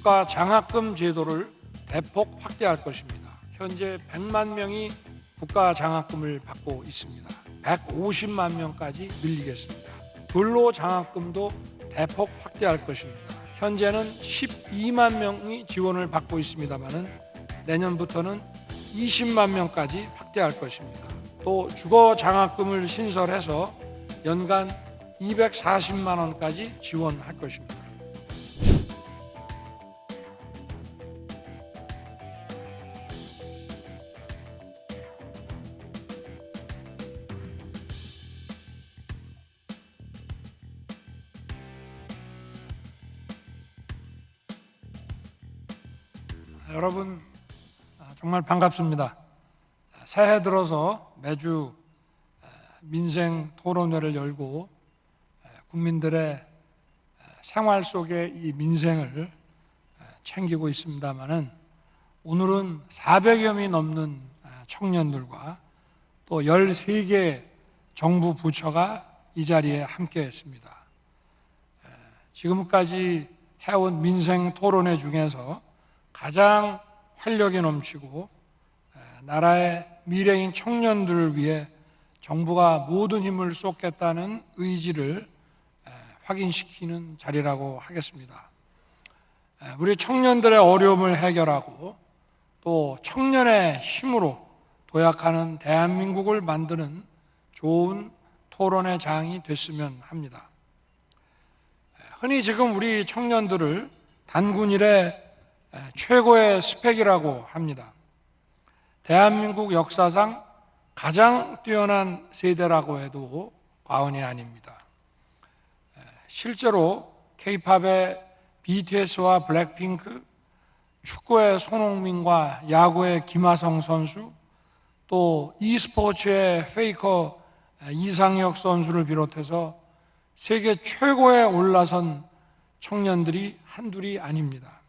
국가 장학금 제도를 대폭 확대할 것입니다. 현재 100만 명이 국가 장학금을 받고 있습니다. 150만 명까지 늘리겠습니다. 근로장학금도 대폭 확대할 것입니다. 현재는 12만 명이 지원을 받고 있습니다만 내년부터는 20만 명까지 확대할 것입니다. 또 주거장학금을 신설해서 연간 240만 원까지 지원할 것입니다. 여러분 정말 반갑습니다. 새해 들어서 매주 민생 토론회를 열고 국민들의 생활 속의 이 민생을 챙기고 있습니다만은 오늘은 400여 명이 넘는 청년들과 또 13개 정부 부처가 이 자리에 함께했습니다. 지금까지 해온 민생 토론회 중에서 가장 활력이 넘치고 나라의 미래인 청년들을 위해 정부가 모든 힘을 쏟겠다는 의지를 확인시키는 자리라고 하겠습니다. 우리 청년들의 어려움을 해결하고 또 청년의 힘으로 도약하는 대한민국을 만드는 좋은 토론의 장이 됐으면 합니다. 흔히 지금 우리 청년들을 단군 이래 최고의 스펙이라고 합니다. 대한민국 역사상 가장 뛰어난 세대라고 해도 과언이 아닙니다. 실제로 K-팝의 BTS와 블랙핑크, 축구의 손흥민과 야구의 김하성 선수, 또 e스포츠의 페이커 이상혁 선수를 비롯해서 세계 최고에 올라선 청년들이 한둘이 아닙니다.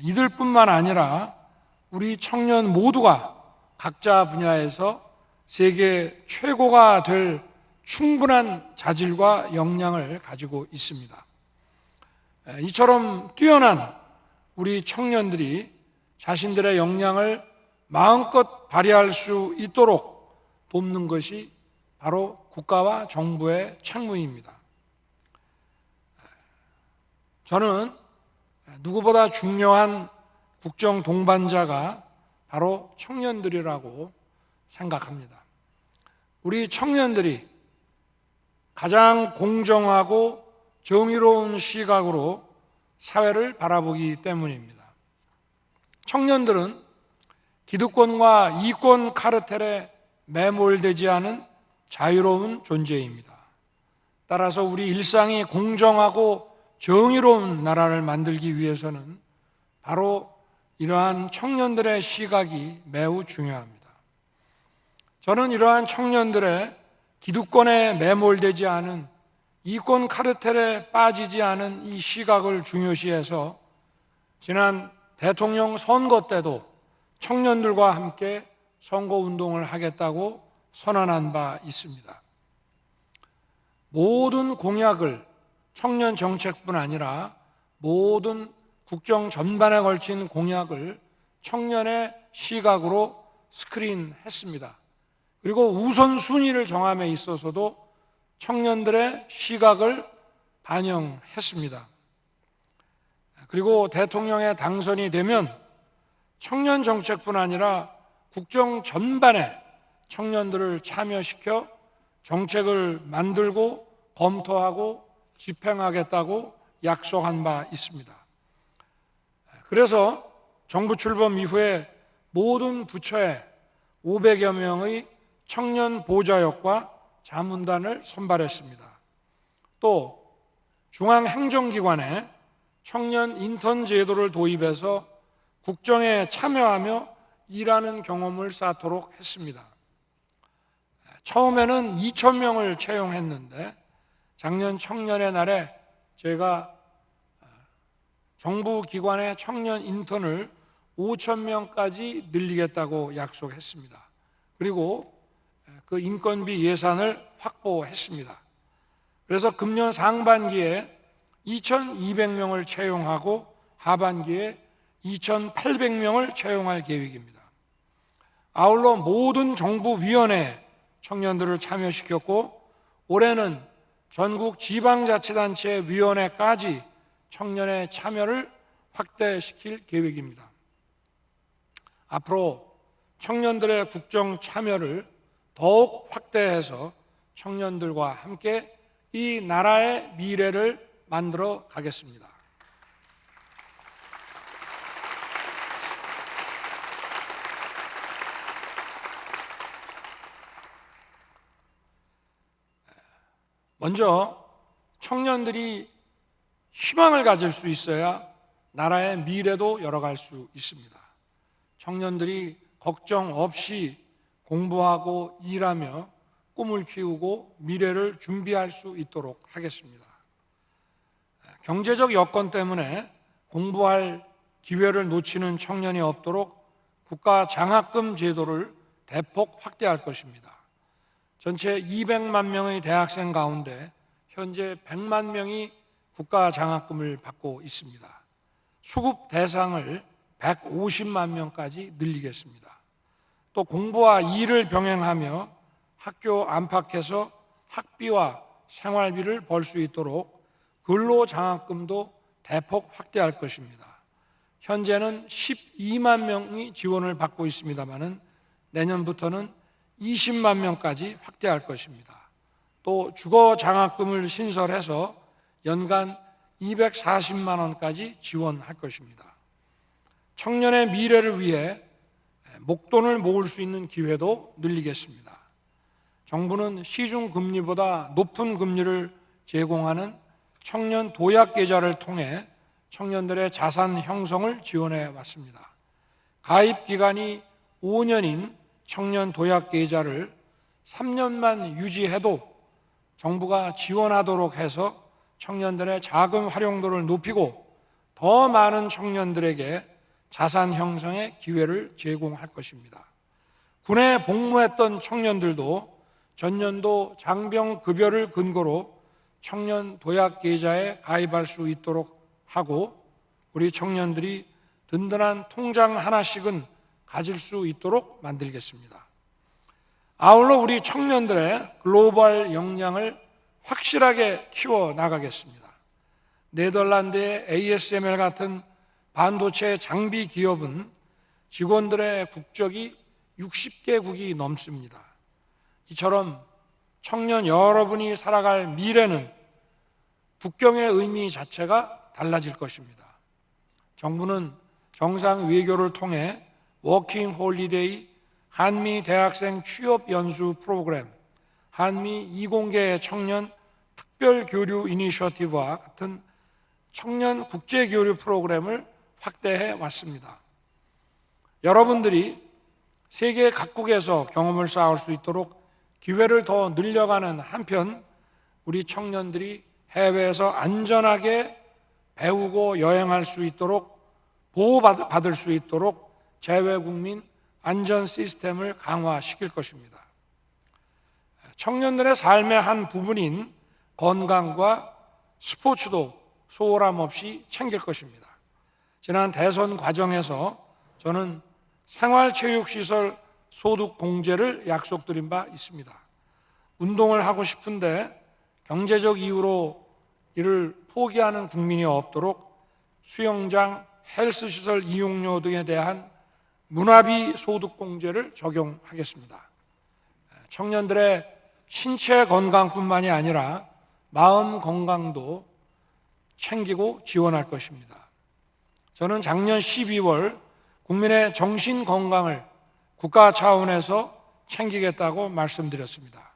이들뿐만 아니라 우리 청년 모두가 각자 분야에서 세계 최고가 될 충분한 자질과 역량을 가지고 있습니다. 이처럼 뛰어난 우리 청년들이 자신들의 역량을 마음껏 발휘할 수 있도록 돕는 것이 바로 국가와 정부의 책무입니다. 저는 누구보다 중요한 국정 동반자가 바로 청년들이라고 생각합니다. 우리 청년들이 가장 공정하고 정의로운 시각으로 사회를 바라보기 때문입니다. 청년들은 기득권과 이권 카르텔에 매몰되지 않은 자유로운 존재입니다. 따라서 우리 일상이 공정하고 정의로운 나라를 만들기 위해서는 바로 이러한 청년들의 시각이 매우 중요합니다. 저는 이러한 청년들의 기득권에 매몰되지 않은 이권 카르텔에 빠지지 않은 이 시각을 중요시해서 지난 대통령 선거 때도 청년들과 함께 선거운동을 하겠다고 선언한 바 있습니다. 모든 공약을 청년 정책뿐 아니라 모든 국정 전반에 걸친 공약을 청년의 시각으로 스크린했습니다. 그리고 우선순위를 정함에 있어서도 청년들의 시각을 반영했습니다. 그리고 대통령에 당선이 되면 청년 정책뿐 아니라 국정 전반에 청년들을 참여시켜 정책을 만들고 검토하고 집행하겠다고 약속한 바 있습니다. 그래서 정부 출범 이후에 모든 부처에 500여 명의 청년 보좌역과 자문단을 선발했습니다. 또 중앙행정기관에 청년 인턴 제도를 도입해서 국정에 참여하며 일하는 경험을 쌓도록 했습니다. 처음에는 2,000명을 채용했는데 작년 청년의 날에 제가 정부 기관의 청년 인턴을 5,000명까지 늘리겠다고 약속했습니다. 그리고 그 인건비 예산을 확보했습니다. 그래서 금년 상반기에 2,200명을 채용하고 하반기에 2,800명을 채용할 계획입니다. 아울러 모든 정부위원회 청년들을 참여시켰고 올해는 전국 지방자치단체 위원회까지 청년의 참여를 확대시킬 계획입니다. 앞으로 청년들의 국정 참여를 더욱 확대해서 청년들과 함께 이 나라의 미래를 만들어 가겠습니다. 먼저 청년들이 희망을 가질 수 있어야 나라의 미래도 열어갈 수 있습니다. 청년들이 걱정 없이 공부하고 일하며 꿈을 키우고 미래를 준비할 수 있도록 하겠습니다. 경제적 여건 때문에 공부할 기회를 놓치는 청년이 없도록 국가 장학금 제도를 대폭 확대할 것입니다. 전체 200만 명의 대학생 가운데 현재 100만 명이 국가 장학금을 받고 있습니다. 수급 대상을 150만 명까지 늘리겠습니다. 또 공부와 일을 병행하며 학교 안팎에서 학비와 생활비를 벌 수 있도록 근로장학금도 대폭 확대할 것입니다. 현재는 12만 명이 지원을 받고 있습니다만 내년부터는 20만 명까지 확대할 것입니다. 또 주거장학금을 신설해서 연간 240만 원까지 지원할 것입니다. 청년의 미래를 위해 목돈을 모을 수 있는 기회도 늘리겠습니다. 정부는 시중금리보다 높은 금리를 제공하는 청년 도약계좌를 통해 청년들의 자산 형성을 지원해 왔습니다. 가입 기간이 5년인 청년 도약계좌를 3년만 유지해도 정부가 지원하도록 해서 청년들의 자금 활용도를 높이고 더 많은 청년들에게 자산 형성의 기회를 제공할 것입니다. 군에 복무했던 청년들도 전년도 장병급여를 근거로 청년 도약계좌에 가입할 수 있도록 하고 우리 청년들이 든든한 통장 하나씩은 가질 수 있도록 만들겠습니다. 아울러 우리 청년들의 글로벌 역량을 확실하게 키워나가겠습니다. 네덜란드의 ASML 같은 반도체 장비 기업은 직원들의 국적이 60개국이 넘습니다. 이처럼 청년 여러분이 살아갈 미래는 국경의 의미 자체가 달라질 것입니다. 정부는 정상 외교를 통해 워킹 홀리데이, 한미 대학생 취업 연수 프로그램, 한미 이공계 청년 특별 교류 이니셔티브와 같은 청년 국제 교류 프로그램을 확대해 왔습니다. 여러분들이 세계 각국에서 경험을 쌓을 수 있도록 기회를 더 늘려가는 한편 우리 청년들이 해외에서 안전하게 배우고 여행할 수 있도록 보호받을 수 있도록 재외국민 안전 시스템을 강화시킬 것입니다. 청년들의 삶의 한 부분인 건강과 스포츠도 소홀함 없이 챙길 것입니다. 지난 대선 과정에서 저는 생활체육시설 소득 공제를 약속드린 바 있습니다. 운동을 하고 싶은데 경제적 이유로 이를 포기하는 국민이 없도록 수영장, 헬스시설 이용료 등에 대한 문화비 소득 공제를 적용하겠습니다. 청년들의 신체 건강뿐만이 아니라 마음 건강도 챙기고 지원할 것입니다. 저는 작년 12월 국민의 정신 건강을 국가 차원에서 챙기겠다고 말씀드렸습니다.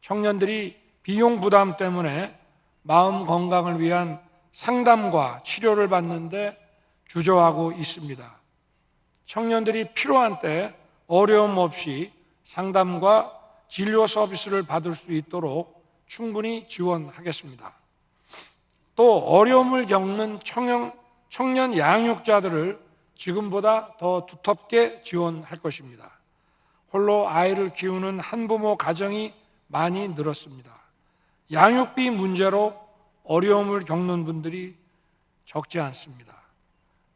청년들이 비용 부담 때문에 마음 건강을 위한 상담과 치료를 받는데 주저하고 있습니다. 청년들이 필요한 때 어려움 없이 상담과 진료 서비스를 받을 수 있도록 충분히 지원하겠습니다. 또 어려움을 겪는 청년 양육자들을 지금보다 더 두텁게 지원할 것입니다. 홀로 아이를 키우는 한부모 가정이 많이 늘었습니다. 양육비 문제로 어려움을 겪는 분들이 적지 않습니다.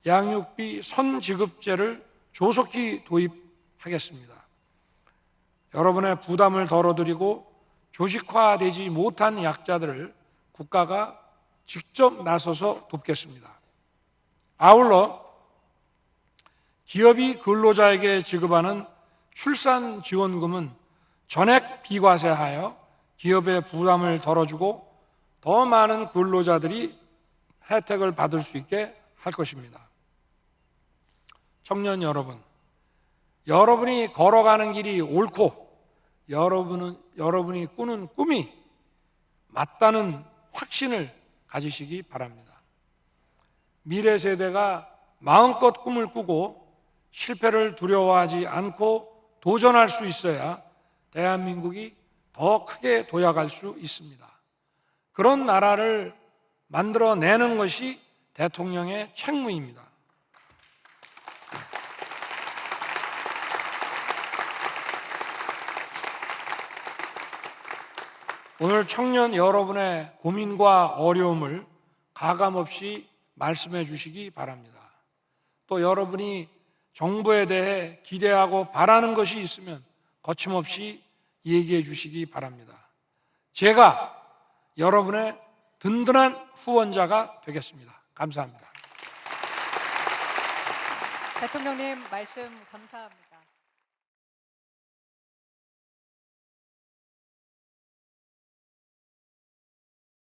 양육비 선지급제를 조속히 도입하겠습니다. 여러분의 부담을 덜어드리고 조직화되지 못한 약자들을 국가가 직접 나서서 돕겠습니다. 아울러 기업이 근로자에게 지급하는 출산지원금은 전액 비과세하여 기업의 부담을 덜어주고 더 많은 근로자들이 혜택을 받을 수 있게 할 것입니다. 청년 여러분, 여러분이 걸어가는 길이 옳고 여러분이 꾸는 꿈이 맞다는 확신을 가지시기 바랍니다. 미래 세대가 마음껏 꿈을 꾸고 실패를 두려워하지 않고 도전할 수 있어야 대한민국이 더 크게 도약할 수 있습니다. 그런 나라를 만들어내는 것이 대통령의 책무입니다. 오늘 청년 여러분의 고민과 어려움을 가감없이 말씀해 주시기 바랍니다. 또 여러분이 정부에 대해 기대하고 바라는 것이 있으면 거침없이 얘기해 주시기 바랍니다. 제가 여러분의 든든한 후원자가 되겠습니다. 감사합니다. 대통령님 말씀 감사합니다.